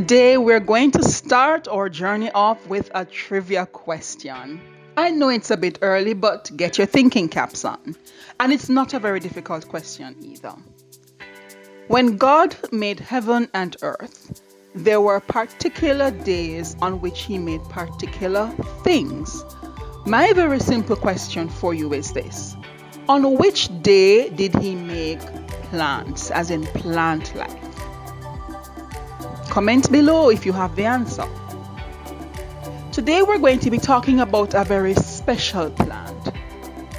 Today, we're going to start our journey off with a trivia question. I know it's a bit early, but get your thinking caps on. And it's not a very difficult question either. When God made heaven and earth, there were particular days on which He made particular things. My very simple question for you is this: on which day did He make plants, as in plant life? Comment below if you have the answer. Today we're going to be talking about a very special plant.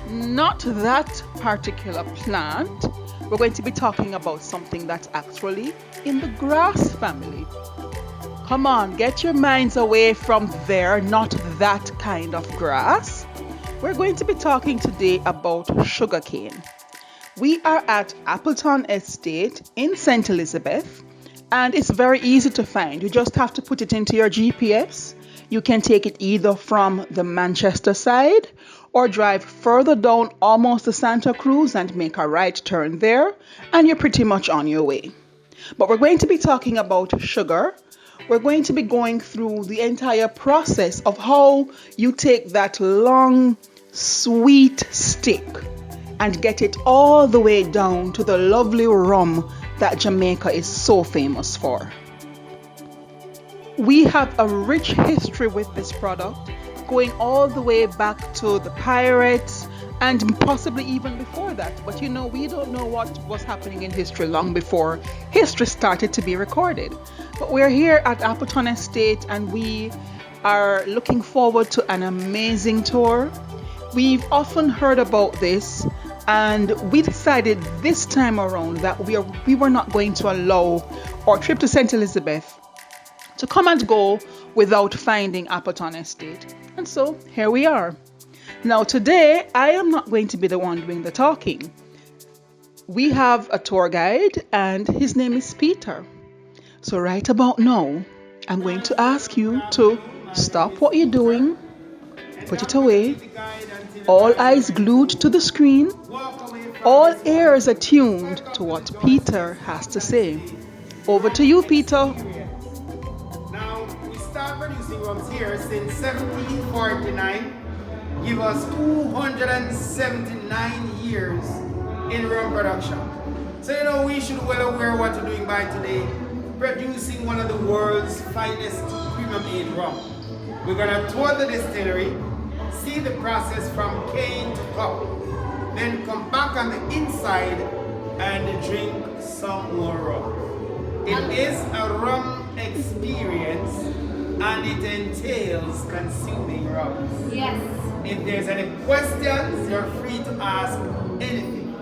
Not that particular plant. We're going to be talking about something that's actually in the grass family. Come on, get your minds away from there, not that kind of grass. We're going to be talking today about sugarcane. We are at Appleton Estate in St. Elizabeth, and it's very easy to find. You just have to put it into your GPS. You can take it either from the Manchester side or drive further down almost to Santa Cruz and make a right turn there, and you're pretty much on your way. But we're going to be talking about sugar. We're going to be going through the entire process of how you take that long, sweet stick and get it all the way down to the lovely rum that Jamaica is so famous for. We have a rich history with this product, going all the way back to the pirates and possibly even before that. But we don't know what was happening in history long before history started to be recorded. But we're here at Appleton Estate and we are looking forward to an amazing tour. We've often heard about this, and we decided this time around that we were not going to allow our trip to St. Elizabeth to come and go without finding Appleton Estate. And so here we are. Now today, I am not going to be the one doing the talking. We have a tour guide and his name is Peter. So right about now, I'm going to ask you to stop what you're doing, put it away, all eyes glued to the screen, all ears attuned to what Peter has to say. Over to you, Peter. Now, we start producing rums here since 1749. Give us 279 years in rum production. So, we should well aware what we're doing by today, producing one of the world's finest premium aged rum. We're going to tour the distillery, see the process from cane to cup, then come back on the inside and drink some more rum. It is a rum experience and it entails consuming rum. Yes. If there's any questions, you're free to ask anything.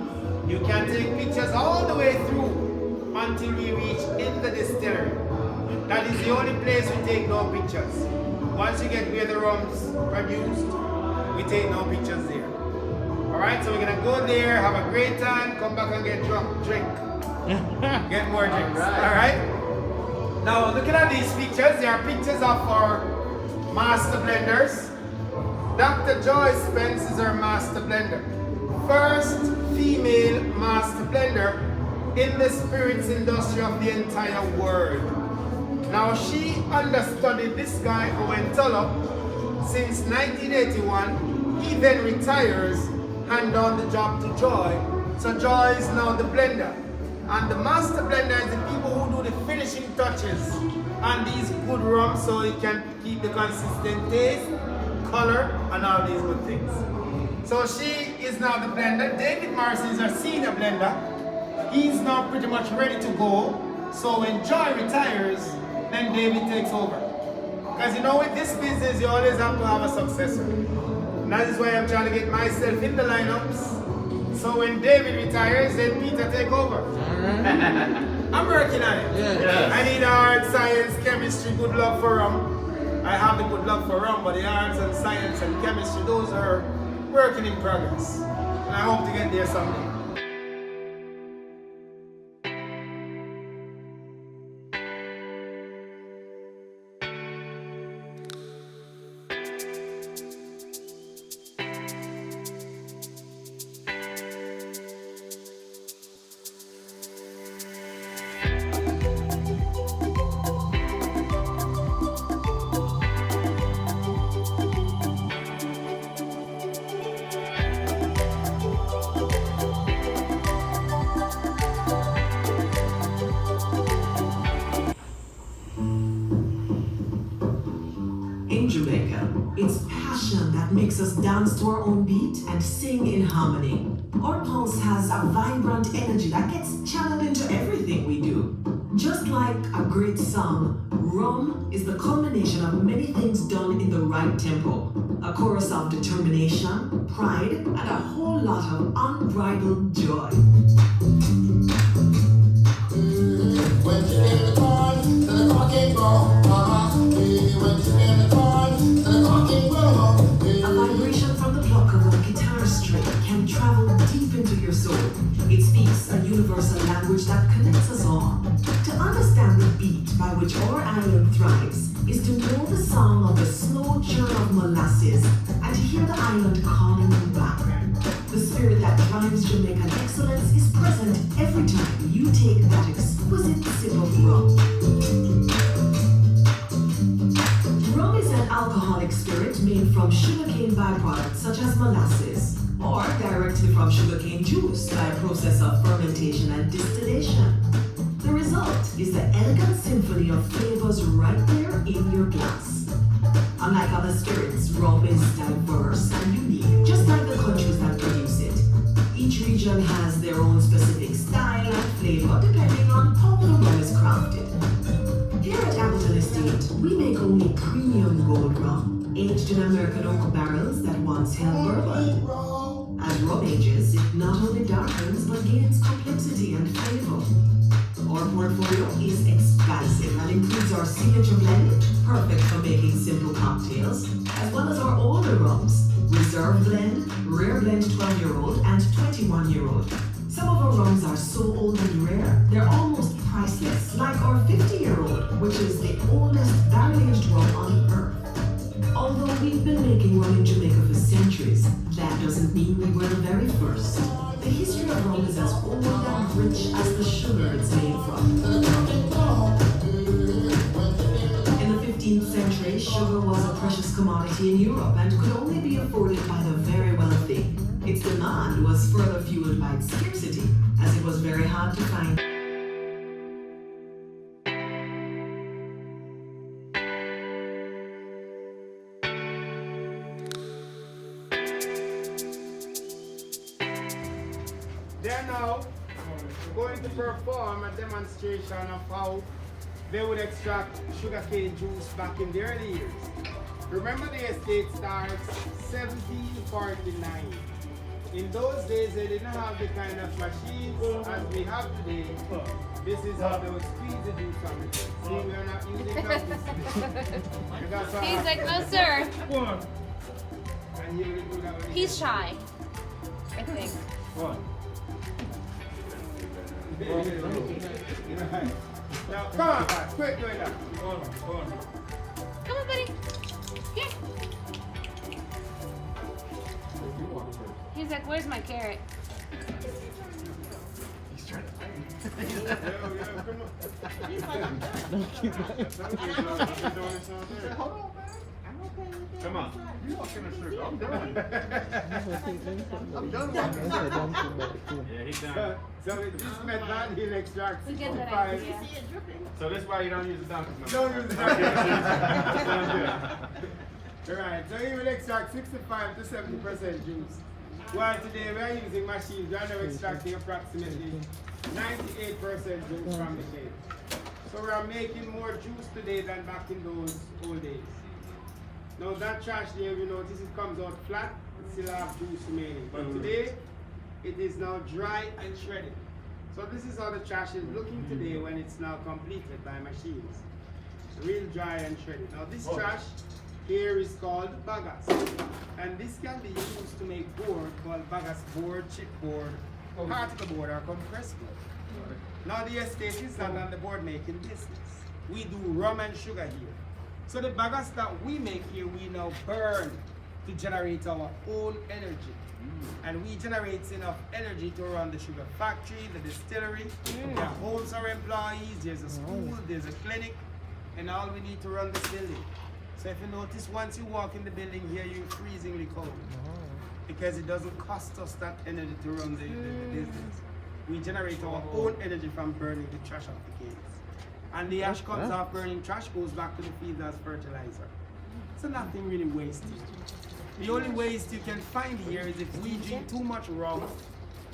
You can take pictures all the way through until we reach in the distillery. That is the only place we take no pictures. Once you get where the rum's produced, we take no pictures there. Alright, so we're gonna go there, have a great time, come back and get drunk, drink. Get more drinks. Alright? Now looking at these pictures, there are pictures of our master blenders. Dr. Joy Spence is our master blender. First female master blender in the spirits industry of the entire world. Now she understudied this guy Owen Tulloch since 1981. He then retires, hand on the job to Joy. So Joy is now the blender. And the master blender is the people who do the finishing touches on these good rums so it can keep the consistent taste, color, and all these good things. So she is now the blender. David Morrison is our senior blender. He's now pretty much ready to go. So when Joy retires, then David takes over. Because with this business, you always have to have a successor. And that is why I'm trying to get myself in the lineups. So when David retires, then Peter take over. I'm working on it. Yes. I need art, science, chemistry, good love for rum. I have the good love for rum, but the arts and science and chemistry, those are working in progress. And I hope to get there someday. that makes us dance to our own beat and sing in harmony. Our pulse has a vibrant energy that gets channeled into everything we do. Just like a great song, rum is the culmination of many things done in the right tempo. A chorus of determination, pride, and a whole lot of unbridled joy. When you in the car, then the car can't go. When you in the car, then the car can't go. A vibration from the pluck of a guitar string can travel deep into your soul. It speaks a universal language that connects us all. To understand the beat by which our island thrives is to know the song of the slow churn of molasses and to hear the island calling you back. The spirit that drives Jamaican excellence is present every time you take that exquisite sip of rum. Rum is an alcoholic spirit made from sugarcane byproducts such as molasses, or directly from sugarcane juice by a process of fermentation and distillation. The result is the elegant symphony of flavors right there in your glass. Unlike other spirits, rum is diverse and unique, just like the countries that produce it. Each region has their own specific style and flavor depending on how the rum is crafted. Here at Appleton Estate, we make only premium gold rum, aged in American oak barrels that once held bourbon. As rum ages, it not only darkens but gains complexity and flavor. Our portfolio is expansive and includes our signature blend, perfect for making simple cocktails, as well as our older rums, Reserve Blend, Rare Blend 12-year-old, and 21-year-old. Some of our rums are so old and rare, they're almost priceless, like our 50-year-old, which is the oldest barrel-aged rum on earth. Although we've been making rum in Jamaica for centuries, that doesn't mean we were the very first. The history of rum is as old and rich as the sugar it's made from. In the 15th century, sugar was a precious commodity in Europe and could only be afforded by the very wealthy. Its demand was further fueled by its scarcity, as it was very hard to find. They're now going to perform a demonstration of how they would extract sugarcane juice back in the early years. Remember, the estate starts 1749. In those days, they didn't have the kind of machines as we have today. This is how they would squeeze the juice from it. See, we are not using that. He's like, no sir. And he will do that when He's shy, I think. Now, come on, quick, doing that. Come on, buddy. Here. He's like, where's my carrot? He's trying to find come on. He's like, I'm done. Come on. You walking a sugar. I'm done. I'm done. Yeah, he's done. So with this method, he'll extract We get that 65. idea. So that's why you don't use the donkey. Don't use the Alright, so he will extract 65 to 70% juice. While today we are using machines, we are now extracting approximately 98% juice from the cane. So we are making more juice today than back in those old days. Now that trash there, you notice it comes out flat, it still have juice remaining. But today, it is now dry and shredded. So this is how the trash is looking today when it's now completed by machines. Real dry and shredded. Now this trash here is called bagasse. And this can be used to make board called bagasse board, chipboard, particle board, or compressed board. Now the estate is not on the board making business. We do rum and sugar here. So the bagasse that we make here, we now burn to generate our own energy. And we generate enough energy to run the sugar factory, the distillery. There holds our employees, there's a school, there's a clinic, and all we need to run this building. So if you notice, once you walk in the building here, you're freezingly cold. Because it doesn't cost us that energy to run the business. We generate our own energy from burning the trash off the canes. And the ash comes off burning trash, goes back to the field as fertilizer. So nothing really wasted. The only waste you can find here is if we drink too much rum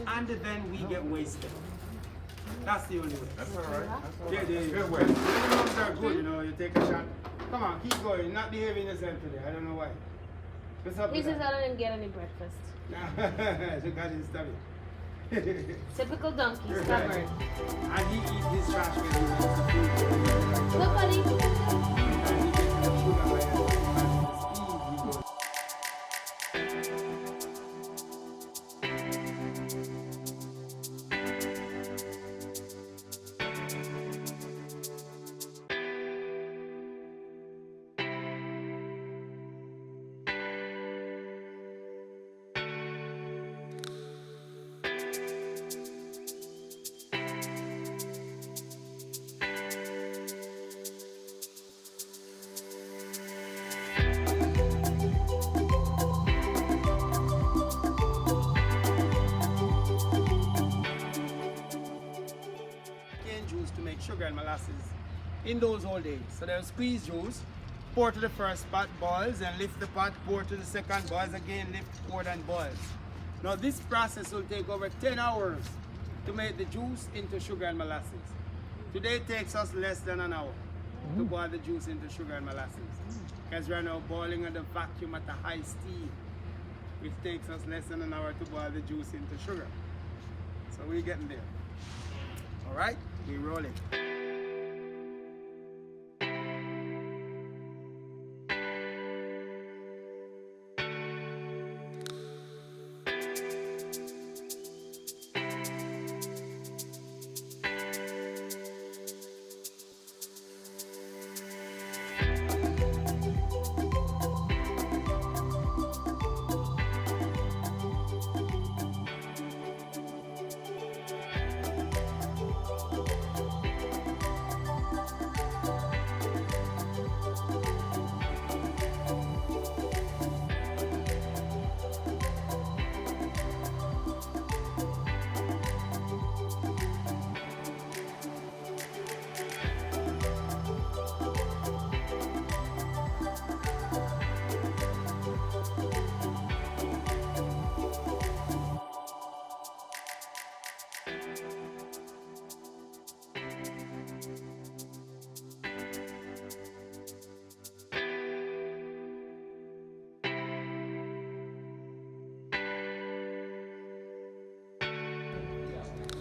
and then we get wasted. That's the only way. That's all right. Yeah, Good way. the rums are good, you know, you take a shot. Come on, keep going. You're not behaving yourself today. I don't know why. What's up He with says that? I didn't get any breakfast. So God is stubborn. Typical donkey, stubborn. And he eats his trash when he wants to food. Look, buddy. And he gets the sugar by the speed he goes. Cane juice to make sugar and molasses in those old days. So they'll squeeze juice, pour to the first pot, boils, and lift the pot, pour to the second, boils again, lift, pour, and boils. Now this process will take over 10 hours to make the juice into sugar and molasses. Today it takes us less than an hour to boil the juice into sugar and molasses. Because we're now boiling on the vacuum at a high steam, which takes us less than an hour to boil the juice into sugar. So we're getting there. All right, we roll it.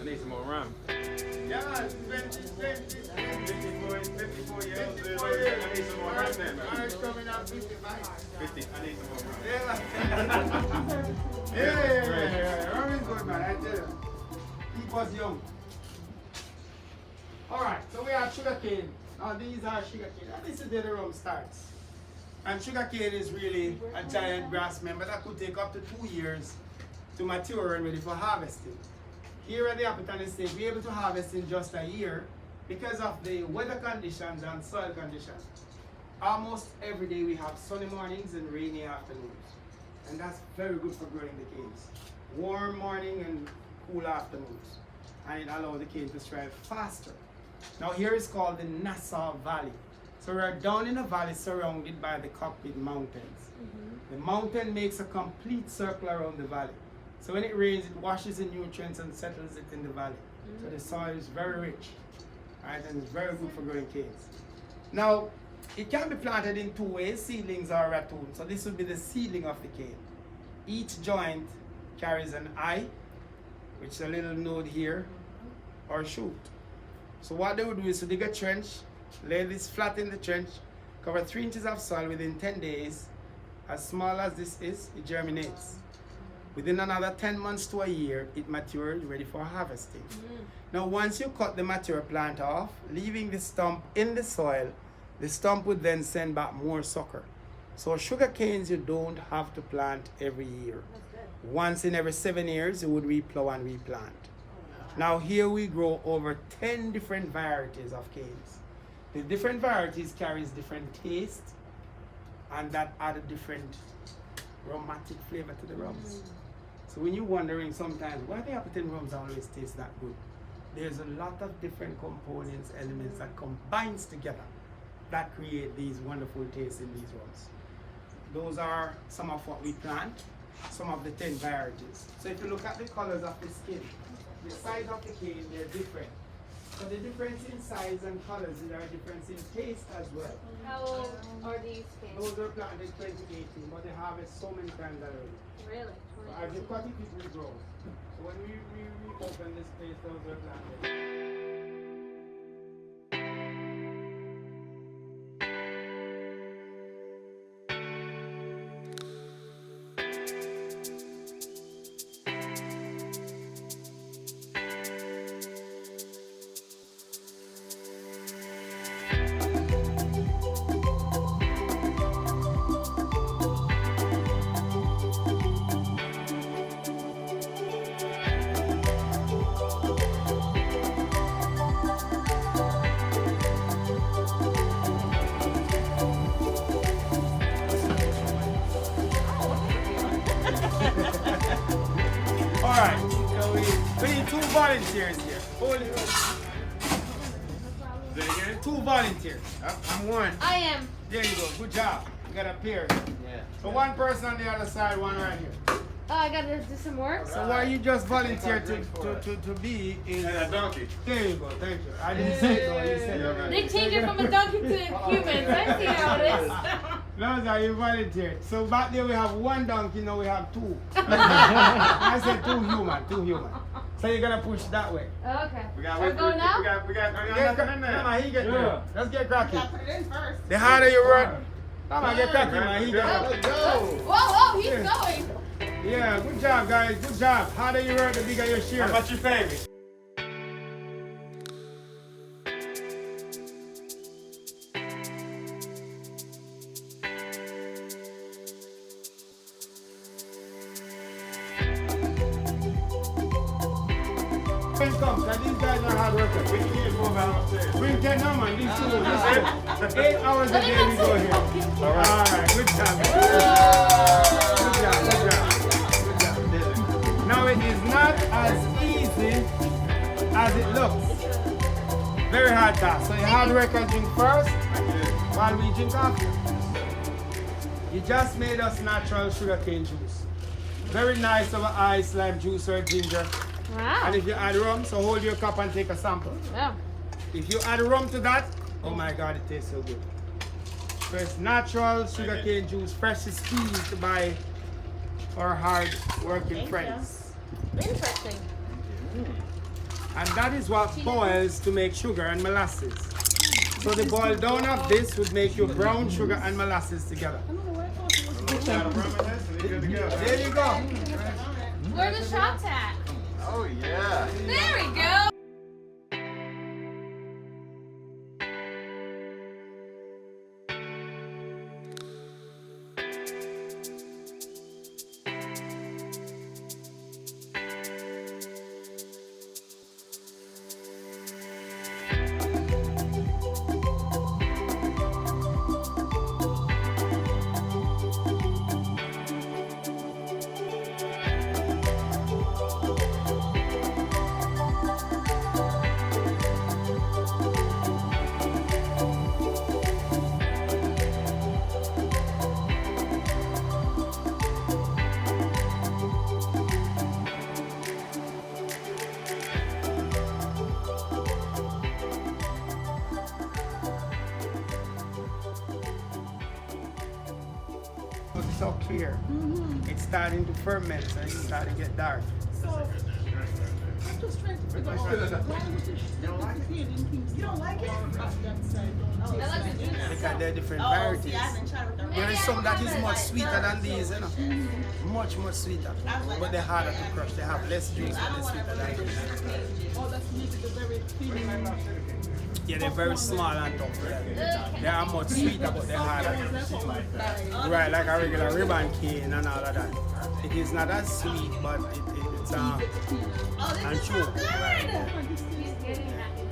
I need some more rum. Yeah, man, 54 years. 54 years. I need some more rum then, man. Marriage coming up 55. 50. I need some more rum. Yeah. Rum is good, man. I tell you. Keep us young. Alright, so we have sugarcane. Now these are sugarcane. And this is where the rum starts. And sugarcane is really a giant grass member that could take up to 2 years to mature and ready for harvesting. Here at the Appleton Estate, we're able to harvest in just a year because of the weather conditions and soil conditions. Almost every day we have sunny mornings and rainy afternoons. And that's very good for growing the canes. Warm morning and cool afternoons. And it allows the cane to strive faster. Now here is called the Nassau Valley. So we're down in a valley surrounded by the Cockpit Mountains. The mountain makes a complete circle around the valley. So when it rains, it washes the nutrients and settles it in the valley. So the soil is very rich, right, and it's very good for growing canes. Now, it can be planted in 2 ways, seedlings or ratoons. So this would be the seedling of the cane. Each joint carries an eye, which is a little node here, or shoot. So what they would do is to dig a trench, lay this flat in the trench, cover 3 inches of soil. Within 10 days, as small as this is, it germinates. Within another 10 months to a year, it matures, ready for harvesting. Now, once you cut the mature plant off, leaving the stump in the soil, the stump would then send back more sucker. So sugar canes you don't have to plant every year. Once in every 7 years, you would replow and replant. Now here we grow over 10 different varieties of canes. The different varieties carries different taste, and that add a different aromatic flavor to the rums. So when you're wondering sometimes why the Appleton rums always taste that good, there's a lot of different components, elements that combines together that create these wonderful tastes in these rums. those are some of what we plant, some of the 10 varieties. So if you look at the colors of the skin, the size of the cane, they're different. So the difference in size and colors, there are difference in taste as well. How old are these canes? Those were planted in 2018, but they harvest so many times already. Really? So as you cut it, it regrows. So when we open this place, those were planted. Alright, so we need 2 volunteers here. Hold it. Say it again? 2 volunteers. I'm one. I am. There you go. Good job. You got a pair. Yeah. So one person on the other side, one right here. Oh, I gotta do some work. So why you just volunteer to be in A donkey. There you go. Thank you. I didn't say it. No, you said it. They changed it from a donkey to humans. I see how it is. No, sir, you volunteered. So back there we have 1 donkey, now we have 2. I said 2 human. So you're gonna push that way. Oh, okay. We got Shall we go now? we got nothing in there. Come on, he get there. Let's get cracking. Put it in first. The harder you run, come on, get cracking, man. He get Whoa, he's going. Yeah, good job, guys. Good job. Harder you work, the bigger your share. How about your favorite? Come, cause these guys are hard workers. We can get 4 hours upstairs. Bring 10 no man, these 2. 8 hours a day we go here. Alright, good job. Good job. Now it is not as easy as it looks. Very hard task. So your hard workers drink first while we drink after. You just made us natural sugarcane juice. Very nice over ice, lime juice or ginger. Wow. And if you add rum, so hold your cup and take a sample. Yeah. If you add rum to that, oh my God, it tastes so good. So it's natural sugarcane juice, freshly squeezed by our hard working friends. Interesting. And that is what boils to make sugar and molasses. So the boil down of this would make your brown sugar and molasses together. There you go. Where are the shots at? Oh yeah. There we go. It's so clear. It's starting to ferment and it's starting to get dark. So, I'm just trying to figure out why would you don't like it? I like the juice. Because they're different varieties. There is some that is much sweeter than these, you know. Much sweeter. But they're harder to crush. They have less juice, but they're sweeter than these. Oh, that's needed the very feeling. Yeah, they're very small and tough. They are much sweeter, but they're harder. Right, like a regular ribbon cane and all of that. It is not as sweet, but it's and true. He's getting happy.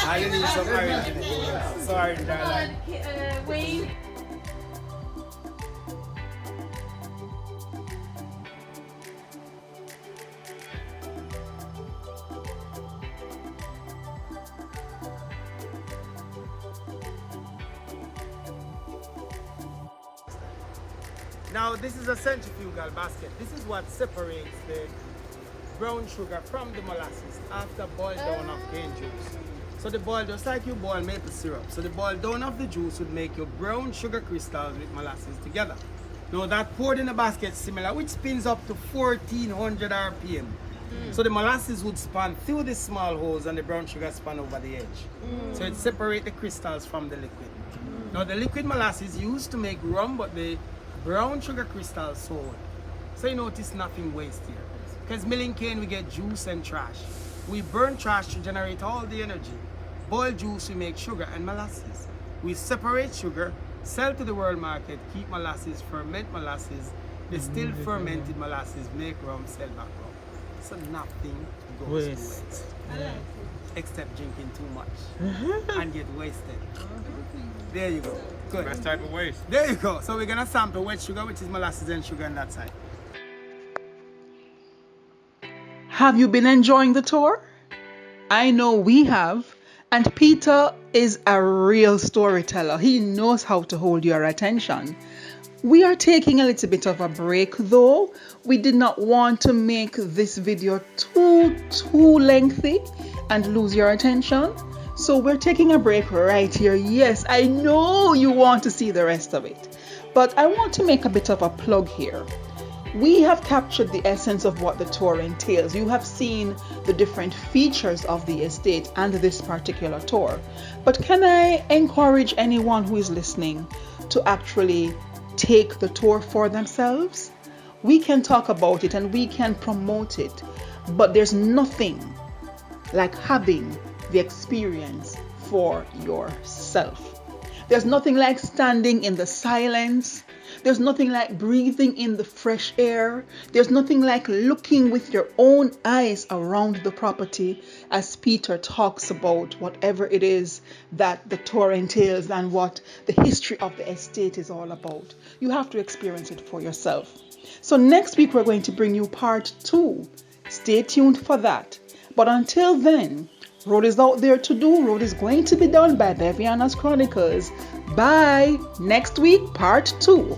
I didn't need some orange in it. Sorry, darling. Wayne. Now this is a centrifugal basket. This is what separates the brown sugar from the molasses after boil down of cane juice. So the boil, just like you boil maple syrup, so the boil down of the juice would make your brown sugar crystals with molasses together. Now that poured in a basket similar, which spins up to 1400 RPM. So the molasses would span through the small holes and the brown sugar span over the edge. So it separates the crystals from the liquid. Now the liquid molasses used to make rum, but the brown sugar crystals sold. So you notice nothing waste here. Because milling cane we get juice and trash. We burn trash to generate all the energy. Boil juice we make sugar and molasses. We separate sugar, sell to the world market, keep molasses, ferment molasses, distill fermented molasses, make rum, sell back rum. So nothing goes to waste. Except drinking too much and get wasted. There you go. Good. Best type of waste. There you go. So we're gonna sample wet sugar, which is molasses and sugar on that side. Have you been enjoying the tour? I know we have. And Peter is a real storyteller. He knows how to hold your attention. We are taking a little bit of a break though. We did not want to make this video too lengthy and lose your attention. So we're taking a break right here. Yes, I know you want to see the rest of it. But I want to make a bit of a plug here. We have captured the essence of what the tour entails. You have seen the different features of the estate and this particular tour. But can I encourage anyone who is listening to actually take the tour for themselves? We can talk about it and we can promote it, but there's nothing like having the experience for yourself. There's nothing like standing in the silence. There's nothing like breathing in the fresh air. There's nothing like looking with your own eyes around the property as Peter talks about whatever it is that the tour entails and what the history of the estate is all about. You have to experience it for yourself. So next week we're going to bring you part 2. Stay tuned for that. But until then, road is out there to do. Road is going to be done by Bevianas Chronicles. Bye. Next week, part 2.